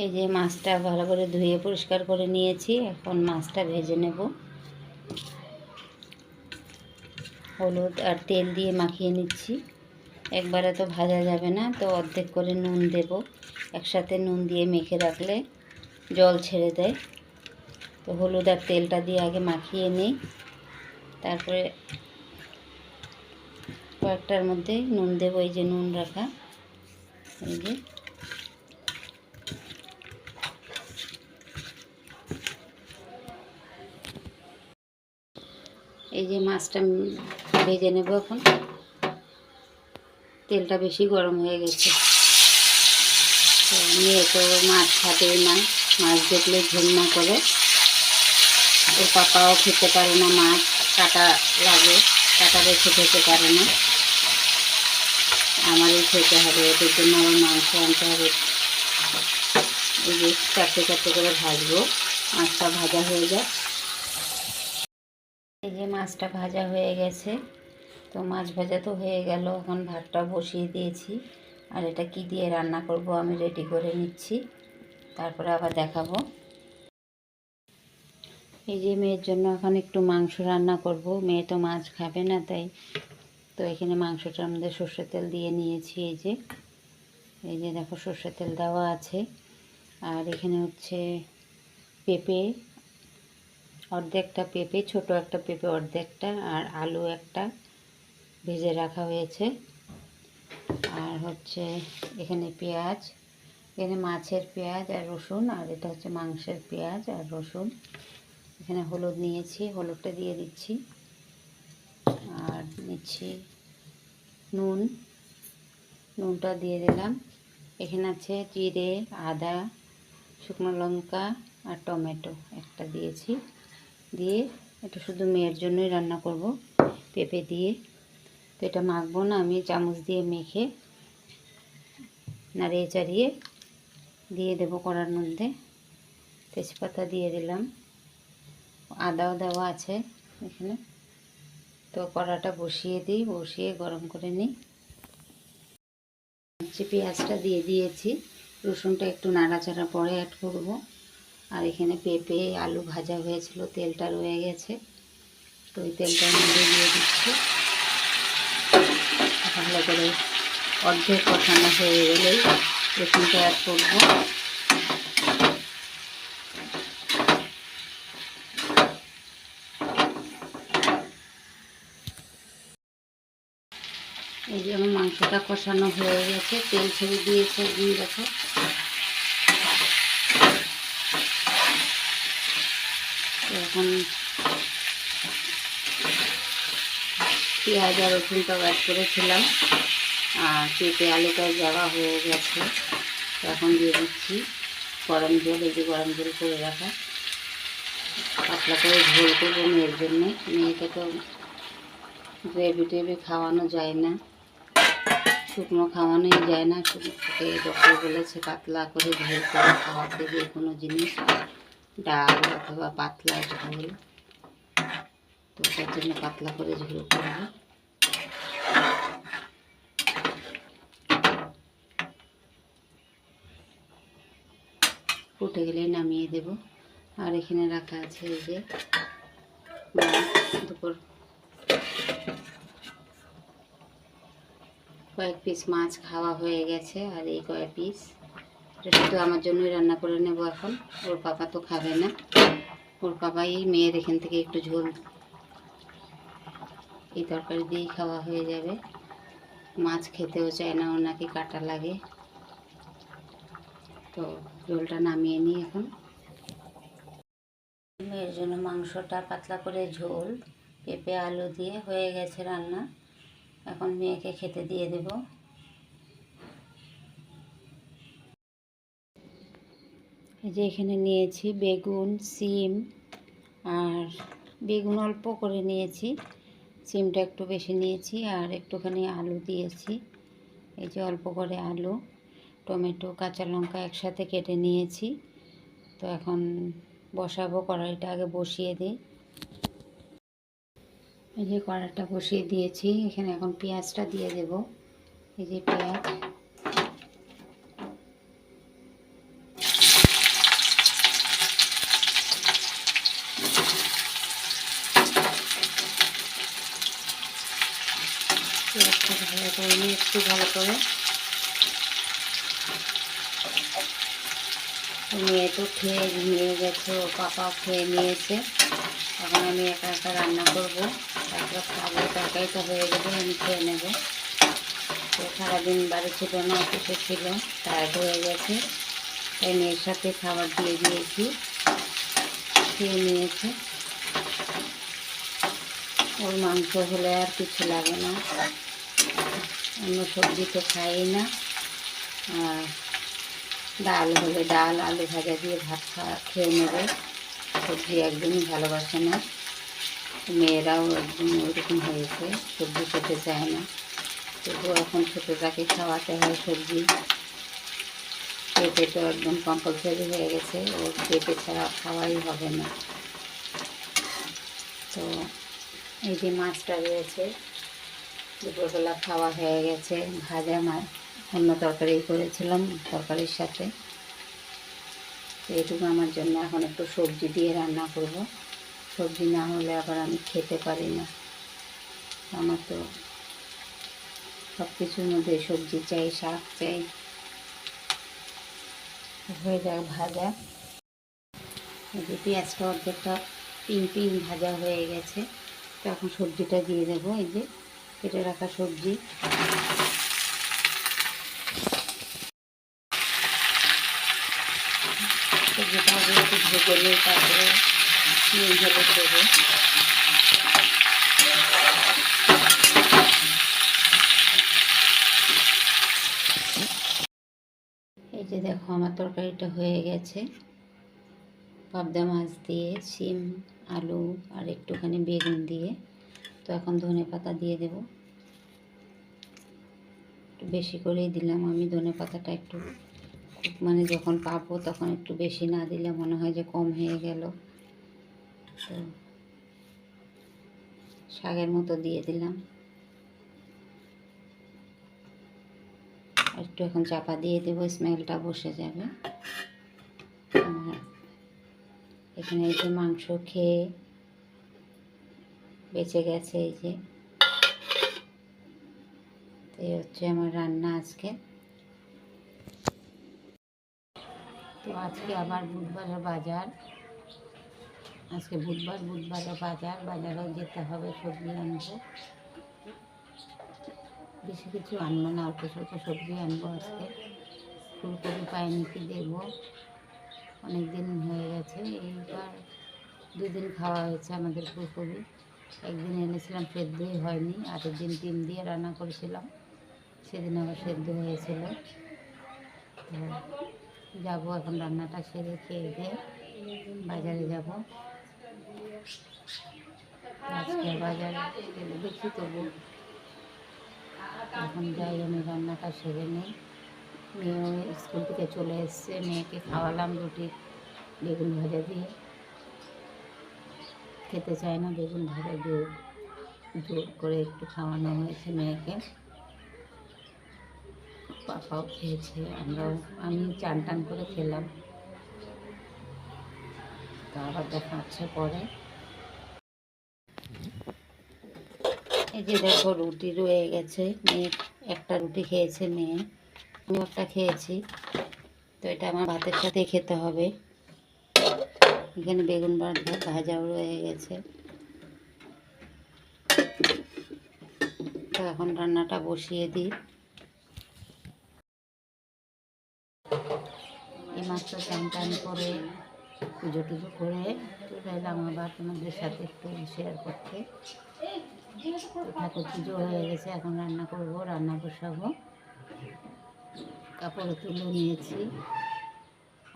এই যে মাছটা ভালো করে ধুয়ে পরিষ্কার করে নিয়েছি। এখন মাছটা ভেজে নেব। হলুদ আর তেল দিয়ে মাখিয়ে নিচ্ছি। একবারে তো ভাজা যাবে না, তো অর্ধেক করে নুন দেব। একসাথে নুন দিয়ে মেখে রাখলে জল ছেড়ে দেয়। তো হলুদ আর তেলটা দিয়ে আগে মাখিয়ে নিই, তারপরে কয়েকটার মধ্যে নুন দেব। এই যে নুন রাখা, এই যে মাছটা ভেজে নেব। এখন তেলটা বেশি গরম হয়ে গেছে। তো মেয়ে তো মাছ খাবেই না, মাছ দেখলে ঘৃণা করে। ওর পাপাও খেতে পারে না মাছ, কাটা লাগে, কাটা রেখে খেতে পারে না। আমারই খেতে হবে, ওদের জন্য আমার মাংস আনতে হবে। এই যে চারটে চারটে করে ভাজবো, মাছটা ভাজা হয়ে যায়। এই যে মাছটা ভাজা হয়ে গেছে। তো মাছ ভাজা তো হয়ে গেল, এখন ভাতটা বসিয়ে দিয়েছি। আর এটা কি দিয়ে রান্না করব আমি রেডি করে নিচ্ছি, তারপরে আবার দেখাবো। এই যে মেয়ের জন্য এখন একটু মাংস রান্না করব। মেয়ে তো মাছ খাবে না, তাই তো এখানে মাংসটার মধ্যে সর্ষের তেল দিয়ে নিয়েছি। এই যে দেখো সর্ষের তেল দেওয়া আছে। আর এখানে হচ্ছে পেঁপে, অর্ধেকটা পেঁপে, ছোট একটা পেঁপে অর্ধেকটা, আর আলু একটা ভেজে রাখা হয়েছে। আর হচ্ছে এখানে পেঁয়াজ, এখানে মাছের পেঁয়াজ আর রসুন, আর এটা হচ্ছে মাংসের পেঁয়াজ আর রসুন। এখানে হলুদ নিয়েছি, হলুদটা দিয়ে দিচ্ছি। আর নিচ্ছি নুনটা দিয়ে দিলাম। এখানে আছে জিরে, আদা, শুকনো লঙ্কা আর টমেটো একটা দিয়েছি। দিয়ে এটা শুধু মেয়ের জন্যই রান্না করব পেঁপে দিয়ে। তো এটা মাখবো না, আমি চামচ দিয়ে মেখে নাড়িয়ে চাড়িয়ে দিয়ে দেবো কড়ার মধ্যে। তেজপাতা দিয়ে দিলাম, আদাও দেওয়া আছে এখানে। তো কড়াটা বসিয়ে দিই, বসিয়ে গরম করে নিই। পেঁয়াজটা দিয়ে দিয়েছি, রসুনটা একটু নাড়াচাড়া পরে অ্যাড করব। আর এখানে পেঁপে আলু ভাজা হয়েছিল, তেলটা রয়ে গেছে, তো ওই তেলটার মধ্যে দিয়ে দিচ্ছি। ভালো করে অর্ধেক কষানো হয়ে গেলেই রসুনটা অ্যাড করব। এই যে আমার মাংসটা কষানো হয়ে গেছে, তেল ছেড়ে দিয়েছে, দেখো। এখন পেঁয়াজ আর রসুনটাও অ্যাড করেছিলাম, আর পেঁপে আলুটাও দেওয়া হয়ে গেছে। তো এখন দিয়ে দিচ্ছি গরম জল। এই যে গরম জল করে রাখা, পাতলা করে ঝোল করবো মেয়ের জন্যে। মেয়েকে তো গ্রেভি টেভি খাওয়ানো যায় না, শুকনো খাওয়ানোই যায় না। শুকনোকে ডক্টর বলেছে পাতলা করে ঝোল করে খাওয়াতে, যে কোনো জিনিস, ডাল অথবা পাতলা ঝোল। তো তার জন্য পাতলা করে ঝোল করবো। ফুটে গেলে নামিয়ে দেব। আর এখানে রাখা আছে এই যে দুপুর কয়েক পিস মাছ খাওয়া হয়ে গেছে, আর এই কয়েক পিস এটা শুধু আমার জন্যই রান্না করে নেব এখন। ওর পাপা তো খাবে না, ওর পাপাই মেয়ের এখান থেকে একটু ঝোল এই তরকারি দিয়েই খাওয়া হয়ে যাবে। মাছ খেতেও চায় না, ওর নাকি কাটা লাগে। তো ঝোলটা নামিয়ে নিই এখন। মেয়ের জন্য মাংসটা পাতলা করে ঝোল পেঁপে আলু দিয়ে হয়ে গেছে রান্না। এখন মেয়েকে খেতে দিয়ে দেব। এই যে এখানে নিয়েছি বেগুন, সিম, আর বেগুন অল্প করে নিয়েছি, সিমটা একটু বেশি নিয়েছি, আর একটুখানি আলু দিয়েছি। এই যে অল্প করে আলু, টমেটো, কাঁচা লঙ্কা একসাথে কেটে নিয়েছি। তো এখন বসাবো, কড়াইটা আগে বসিয়ে দিই। এই যে কড়াইটা বসিয়ে দিয়েছি, এখানে এখন পেঁয়াজটা দিয়ে দেব। এই যে পেঁয়াজ, একটু ভালো করে। মেয়ে তো খেয়ে নিয়ে গেছে, ও পাপাও খেয়ে নিয়েছে। এখন আমি একা একা রান্না করবো, তারপর খাবো। তরকারিটা হয়ে গেলে আমি খেয়ে নেব। তো সারাদিন বাড়ি ছিল না, অফিসে ছিল, টায়ার্ড হয়ে গেছে, তাই মেয়ের সাথে খাবার দিয়ে দিয়েছি, খেয়ে নিয়েছে। ওর মাংস হলে আর কিছু লাগে না, অন্য সবজি তো খাই না। আর ডাল হলে ডাল, আলু ভাজা দিয়ে ভাত খেয়ে নেবে। সবজি একদমই ভালোবাসে না। মেয়েরাও একদম ওইরকম হয়েছে, সবজি খেতে চায় না। তবুও এখন ছোটোটাকে খাওয়াতে হয় সবজি। পেঁপে তো একদম কম্পালসারি হয়ে গেছে, ওর পেঁপে ছাড়া খাওয়াই হবে না। তো এই যে মাছটা রয়েছে, দুপুরবেলা খাওয়া হয়ে গেছে। ভাজা মাছ অন্য তরকারি করেছিলাম তরকারির সাথে। তো এইটুকু আমার জন্য এখন একটু সবজি দিয়ে রান্না করব। সবজি না হলে আবার আমি খেতে পারি না। আমার তো সব কিছুর মধ্যে সবজি চাই, শাক চাই। হয়ে যাক ভাজা। এই যে পেঁয়াজটা অর্ধেকটা পিন ভাজা হয়ে গেছে। তো এখন সবজিটা দিয়ে দেবো। এই যে কেটে রাখা সবজি, সবজিটা আগে একটু ভেজে নিই, তারপরে নুন হলুদ দেবো। এই যে দেখো আমার তরকারিটা হয়ে গেছে, পাবদা মাছ দিয়ে, শিম, আলু আর একটুখানি বেগুন দিয়ে। তো এখন ধনেপাতা দিয়ে দেব, একটু বেশি করেই দিলাম আমি ধনেপাতাটা। একটু মানে যখন পাবো তখন একটু বেশি না দিলে মনে হয় যে কম হয়ে গেল। তো শাকের মতো দিয়ে দিলাম। একটু এখন চাপা দিয়ে দেবো, স্মেলটা বসে যাবে। এখানে এই যে মাংস খেয়ে বেঁচে গেছে, এই যে। এই হচ্ছে আমার রান্না আজকে। তো আজকে আবার বুধবারের বাজার, আজকে বুধবারের বাজারেও যেতে হবে, সবজি আনবো। বেশি কিছু আনবো না, অল্প স্বল্প সবজি আনবো আজকে। ফুলকপি পাইনি, কি দেবো, অনেক দিন হয়ে গেছে। এইবার 2 দিন খাওয়া হয়েছে আমাদের ফুলকপি। একদিন এনেছিলাম, সেদ্ধই হয়নি। আগের দিন ডিম দিয়ে রান্না করেছিলাম, সেদিন আবার সেদ্ধ হয়েছিল। তো যাবো এখন, রান্নাটা সেরে খেয়ে দিয়ে বাজারে যাব। আজকে বাজারে দেখি, তবু এখন যাই, আমি রান্নাটা সেরে নিই। মেয়েও স্কুল থেকে চলে এসছে, মেয়েকে খাওয়ালাম রুটি বেগুন ভাজা দিয়ে। খেতে চায় না বেগুন ভাজা, জোর করে একটু খাওয়ানো হয়েছে মেয়েকে। পাপাও খেয়েছে, আমি চান টান করে খেলাম। তো আবার দেখা হচ্ছে পরে। এই যে দেখো রুটি রয়ে গেছে, মেয়ে একটা রুটি খেয়েছে, মেয়ে, আমি একটা খেয়েছি। তো এটা আমার ভাতের সাথে খেতে হবে। এখানে বেগুন ভাজাও রয়ে গেছে। তো এখন রান্নাটা বসিয়ে দিই। এই মাত্র চান টান করে পুজো টুজো করে চলে এলাম আবার তোমাদের সাথে একটু শেয়ার করতে। তো ঠাকুর পুজো হয়ে গেছে, এখন রান্না করব, রান্না বসাবো। কাপড় তুলে নিয়েছি,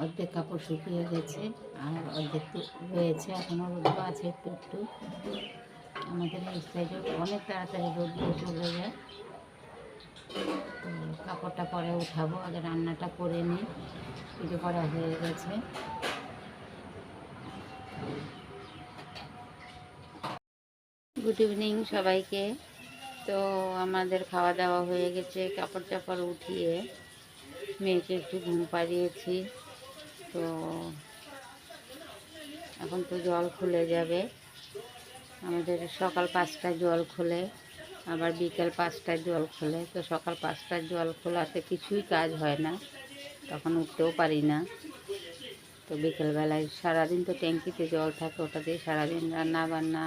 অর্ধেক কাপড় শুকিয়ে গেছে আর অর্ধেক রয়েছে, এখনও রোদ আছে একটু একটু। আমাদের এই সাইডে অনেক তাড়াতাড়ি রোদ চলে যায়। তো কাপড়টা পরে উঠাবো, আগে রান্নাটা করে নিই। পুজো করা হয়ে গেছে। গুড ইভিনিং সবাইকে। তো আমাদের খাওয়া দাওয়া হয়ে গেছে, কাপড় চাপড় উঠিয়ে মেয়েকে একটু ঘুম পাড়িয়েছি। তো এখন তো জল খুলে যাবে, আমাদের সকাল 5টায় জল খোলে। আবার বিকেল 5টায় জল খোলে, তো সকাল 5টায় জল খোলাতে কিছুই কাজ হয় না, তখন উঠতেও পারি না। তো বিকেলবেলায় সারাদিন তো ট্যাঙ্কিতে জল থাকে, ওটা দিয়ে সারাদিন রান্না বান্না,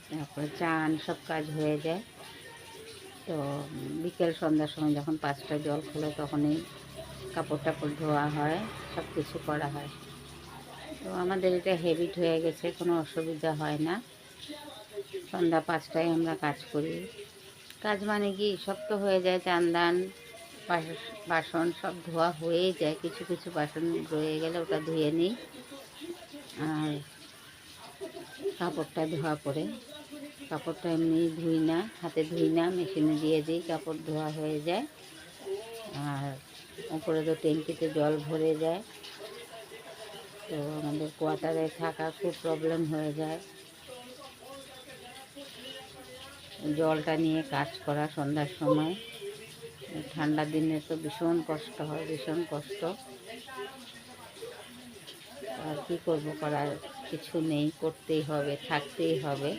তারপরে চান সব কাজ হয়ে যায়। তো বিকেল সন্ধ্যার সময় যখন 5টায় জল খোলে তখনই কাপড় টাপড় ধোয়া হয়, সব কিছু করা হয়। তো আমাদের এটা হ্যাবিট হয়ে গেছে, কোনো অসুবিধা হয় না। সন্ধ্যা 5টায় আমরা কাজ করি। কাজ মানে কি, সব তো হয়ে যায়, চান দান বাসন সব ধোয়া হয়েই যায়। কিছু কিছু বাসন রয়ে গেলে ওটা ধুয়ে নিই, আর কাপড়টা ধোয়া পড়ে। কাপড়টা এমনি ধুই না, হাতে ধুই না, মেশিনে দিয়ে দিই, কাপড় ধোয়া হয়ে যায়। আর উপরে তো ট্যাঙ্কিতে জল ভরে যায়, তো আমাদের কোয়ার্টারে থাকা খুব প্রবলেম হয়ে যায়। জলটা নিয়ে কাজ করা সন্ধ্যার সময়, ঠান্ডার দিনে তো ভীষণ কষ্ট হয়, ভীষণ কষ্ট। আর কী করবো, করার কিছু নেই, করতেই হবে, থাকতেই হবে।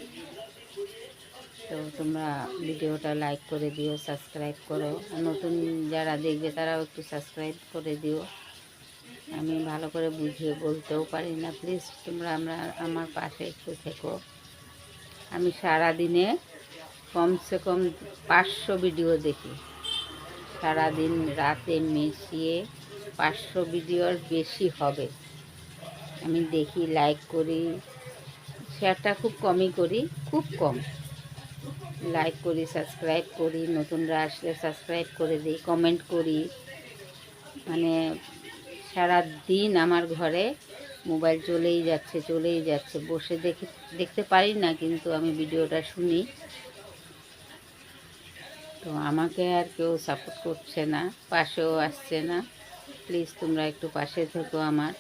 তো তোমরা ভিডিওটা লাইক করে দিও, সাবস্ক্রাইব করো। নতুন যারা দেখবে তারাও একটু সাবস্ক্রাইব করে দিও। আমি ভালো করে বুঝিয়ে বলতেও পারি না, প্লিজ তোমরা আমার পাশে একটু থেকো। আমি সারাদিনে কমসে কম 500 ভিডিও দেখি, সারাদিন রাতে মিশিয়ে 500 ভিডিওর বেশি হবে। আমি দেখি, লাইক করি, শেয়ারটা খুব কমই করি, খুব কম লাইক করি, সাবস্ক্রাইব করি, নতুনরা আসলে সাবস্ক্রাইব করে দিই, কমেন্ট করি। মানে সারা দিন আমার ঘরে মোবাইল চলেই যাচ্ছে, বসে দেখতে পারি না, কিন্তু আমি ভিডিওটা শুনি। তো আমাকে আর কেউ সাপোর্ট করছে না, পাশেও আসছে না। প্লিজ তোমরা একটু পাশে থেকো আমার।